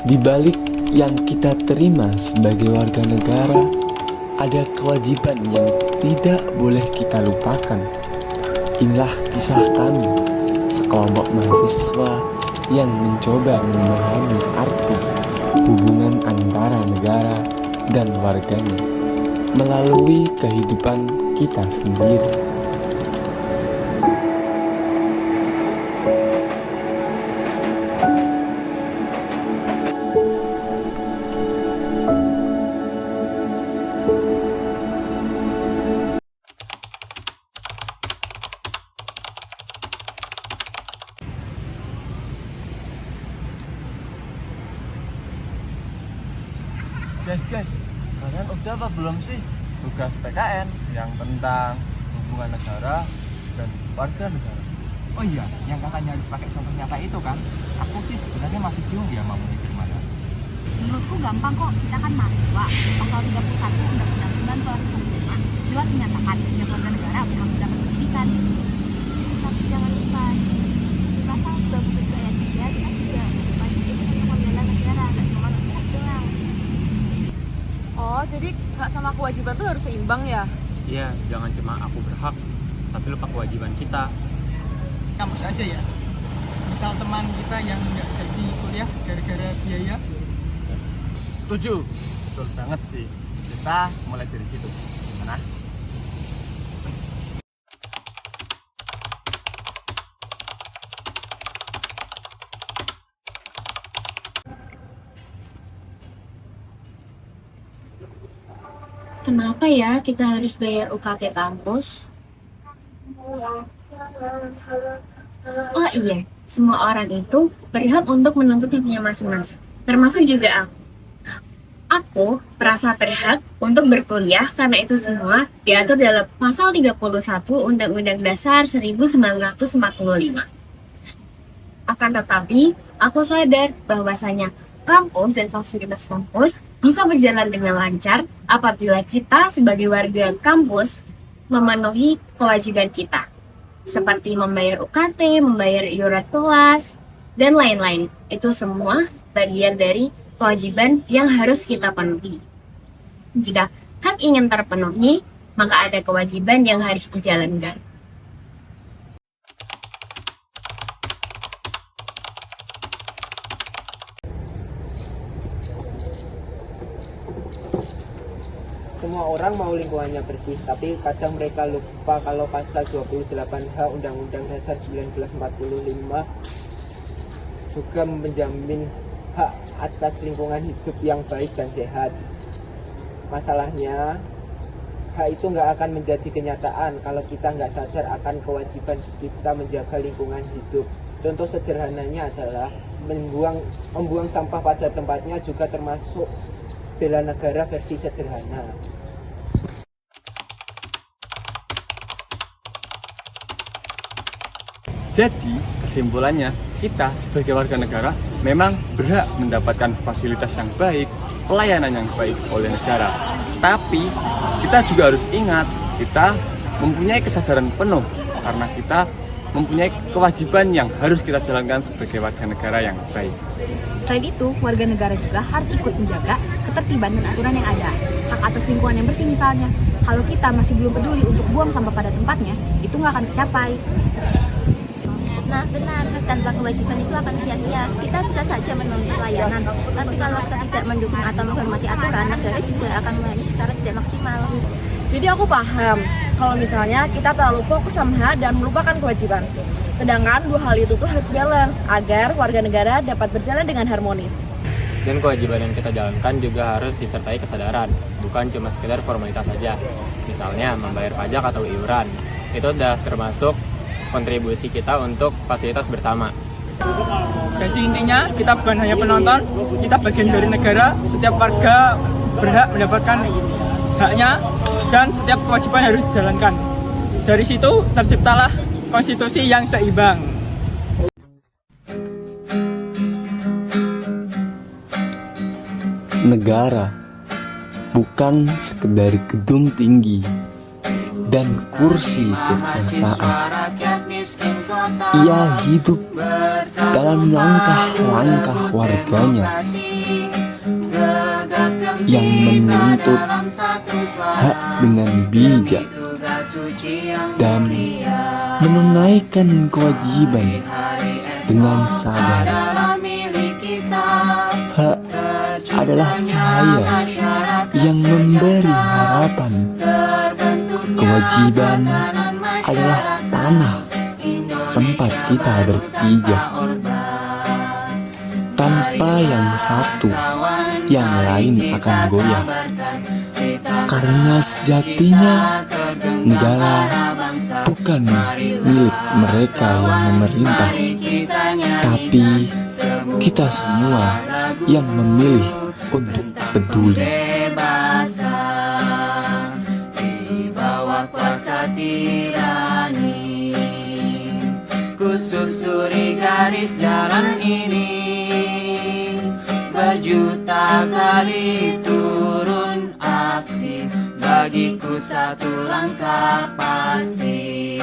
Di balik yang kita terima sebagai warga negara, ada kewajiban yang tidak boleh kita lupakan. Inilah kisah kami, sekelompok mahasiswa yang mencoba memahami arti hubungan antara negara dan warganya melalui kehidupan kita sendiri. Guys, kalian udah apa belum sih tugas PKN yang tentang hubungan negara dan warga negara? Oh iya, yang katanya harus pakai contoh nyata itu kan. Aku sih sebenarnya masih bingung ya mau mikir mana. Menurutku gampang kok, kita kan mahasiswa. Pasal 31 Undang-Undang 1945 jelas menyatakan setiap warga negara berhak mendapat pendidikan. Tapi jangan lupa, di pasal 27 ayat 3 kita juga wajib ikut membela negara, nggak cuma untuk doang. Oh, jadi hak sama kewajiban tuh harus seimbang ya? Iya, jangan cuma aku berhak, tapi lupa kewajiban kita. Kampus aja ya. Misal teman kita yang nggak jadi kuliah gara-gara biaya. Setuju, betul banget sih. Kita mulai dari situ. Gimana? Kenapa ya kita harus bayar UKT kampus? Oh iya, semua orang itu berhak untuk menuntut hidupnya masing-masing, termasuk juga aku. Aku merasa berhak untuk berkuliah karena itu semua diatur dalam pasal 31 Undang-Undang Dasar 1945. Akan tetapi, aku sadar bahwasanya kampus dan fasilitas kampus bisa berjalan dengan lancar apabila kita sebagai warga kampus memenuhi kewajiban kita, seperti membayar UKT, membayar iuran kelas, dan lain-lain. Itu semua bagian dari kewajiban yang harus kita penuhi. Jika hak ingin terpenuhi, maka ada kewajiban yang harus dijalankan. Semua orang mau lingkungannya bersih, tapi kadang mereka lupa kalau pasal 28H Undang-Undang Dasar 1945 juga menjamin hak atas lingkungan hidup yang baik dan sehat. Masalahnya, hak itu nggak akan menjadi kenyataan kalau kita nggak sadar akan kewajiban kita menjaga lingkungan hidup. Contoh sederhananya adalah membuang sampah pada tempatnya juga termasuk bela negara versi sederhana. Jadi, kesimpulannya, kita sebagai warga negara memang berhak mendapatkan fasilitas yang baik, pelayanan yang baik oleh negara. Tapi, kita juga harus ingat, kita mempunyai kesadaran penuh karena kita mempunyai kewajiban yang harus kita jalankan sebagai warga negara yang baik. Selain itu, warga negara juga harus ikut menjaga ketertiban dan aturan yang ada. Hak atas lingkungan yang bersih misalnya. Kalau kita masih belum peduli untuk buang sampah pada tempatnya, itu nggak akan tercapai. Nah benar, tanpa kewajiban itu akan sia-sia. Kita bisa saja menuntut layanan, tapi kalau kita tidak mendukung atau menghormati aturan, negara juga akan melayani secara tidak maksimal. Jadi aku paham, kalau misalnya kita terlalu fokus sama hak dan melupakan kewajiban. Sedangkan dua hal itu tuh harus balance, agar warga negara dapat berjalan dengan harmonis. Dan kewajiban yang kita jalankan juga harus disertai kesadaran, bukan cuma sekedar formalitas saja. Misalnya membayar pajak atau iuran, itu udah termasuk kontribusi kita untuk fasilitas bersama. Jadi intinya kita bukan hanya penonton, kita bagian dari negara. Setiap warga berhak mendapatkan haknya dan setiap kewajiban harus dijalankan. Dari situ terciptalah konstitusi yang seimbang. Negara bukan sekedar gedung tinggi dan kursi kekuasaan. Ia hidup dalam langkah-langkah warganya yang menuntut hak dengan bijak dan menunaikan kewajiban dengan sabar. Hak adalah cahaya yang memberi harapan. Kewajiban adalah tanah tempat kita berpijak. Tanpa yang satu, yang lain akan goyah. Karena sejatinya negara bukan milik mereka yang memerintah, tapi kita semua yang memilih untuk peduli. Di bawah kuasa tirani, ku susuri garis jalan ini, berjuta kali turun aksi, bagiku satu langkah pasti.